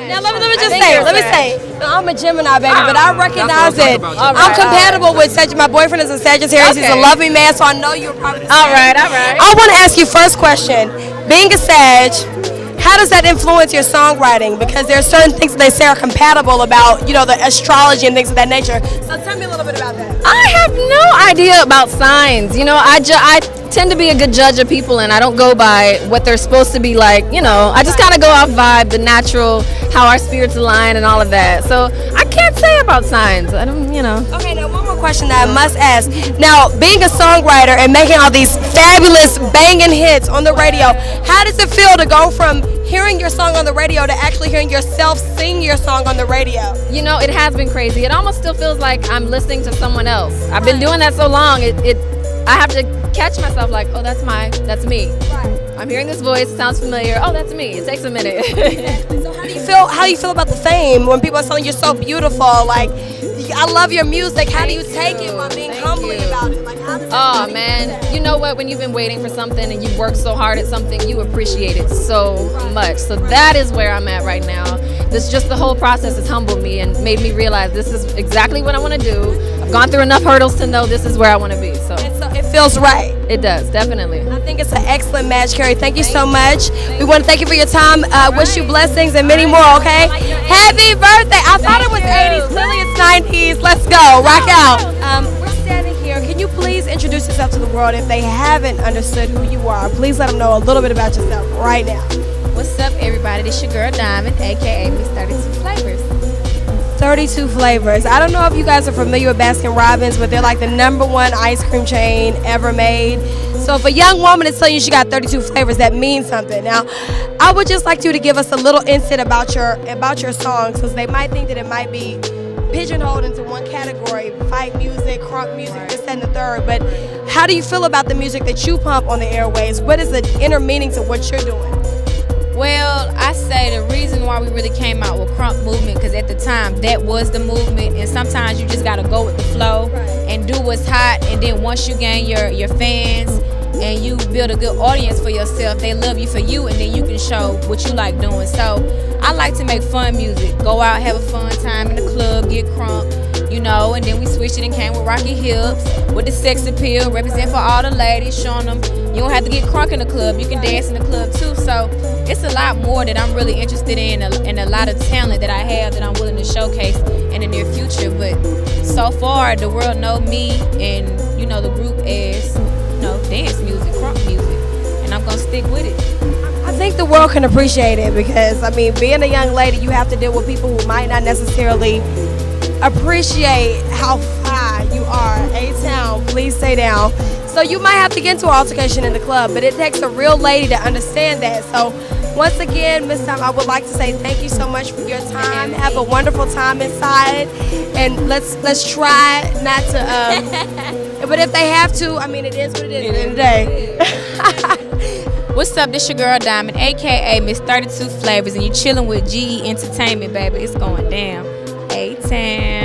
Now let me just say. No, I'm a Gemini, baby, but I recognize it. I'm compatible with Sagittarius. My boyfriend is a Sagittarius. He's a loving man, so I know you're probably the same. All right. I want to ask you first question. Being a Sag, how does that influence your songwriting? Because there are certain things that they say are compatible about, the astrology and things of that nature. So tell me a little bit about that. I have no idea about signs. I tend to be a good judge of people, and I don't go by what they're supposed to be like. I just kind of go off vibe, the natural, how our spirits align and all of that. So I can't say about signs. I don't. Okay, now one more question that I must ask. Now, being a songwriter and making all these fabulous banging hits on the radio, how does it feel to go from hearing your song on the radio to actually hearing yourself sing your song on the radio? It has been crazy. It almost still feels like I'm listening to someone else. I've been doing that so long. I have to catch myself like, oh, that's me. Right. I'm hearing this voice, it sounds familiar. Oh, that's me. It takes a minute. So how do you feel about the fame when people are telling you're so beautiful? Like, I love your music. How do you take it while being humbly about it? Like, how does oh man, you know what? When you've been waiting for something and you've worked so hard at something, you appreciate it so much. So that is where I'm at right now. Just the whole process has humbled me and made me realize this is exactly what I want to do. I've gone through enough hurdles to know this is where I want to be. So it feels right. It does, definitely. I think it's an excellent match, Keri. Thank you so much. We want to thank you for your time. Wish you blessings and many more, okay? Happy birthday. I thought it was 80s. Clearly it's 90s. Let's go. Rock out. We're standing here. Can you please introduce yourself to the world if they haven't understood who you are? Please let them know a little bit about yourself right now. What's up, everybody? This your girl Diamond, aka Miss 32 Flavors. 32 Flavors. I don't know if you guys are familiar with Baskin Robbins, but they're like the #1 ice cream chain ever made. So if a young woman is telling you she got 32 flavors, that means something. Now, I would just like you to give us a little insight about your songs, because they might think that it might be pigeonholed into one category: fight music, crunk music, this, that, and the third. But how do you feel about the music that you pump on the airwaves? What is the inner meaning to what you're doing? Well, I say the reason why we really came out with crunk movement, because at the time that was the movement, and sometimes you just gotta go with the flow and do what's hot, and then once you gain your fans and you build a good audience for yourself, they love you for you, and then you can show what you like doing. So I like to make fun music, go out, have a fun time in the club, get crunk, and then we switched it and came with Rocky Hips with the sex appeal, represent for all the ladies, showing them you don't have to get crunk in the club, you can dance in the club too. So it's a lot more that I'm really interested in, and a lot of talent that I have that I'm willing to showcase in the near future. But so far, the world know me and the group as dance music, crunk music, and I'm gonna stick with it. I think the world can appreciate it, because being a young lady, you have to deal with people who might not necessarily appreciate how fly you are. A-Town, please stay down. So you might have to get into an altercation in the club, but it takes a real lady to understand that. So once again, Miss Time, I would like to say thank you so much for your time. Have a wonderful time inside, and let's try not to. But if they have to, it is what it is at the end of the day. What's up? This your girl Diamond, aka Miss 32 Flavors, and you chilling with GE Entertainment, baby. It's going down. A-Town.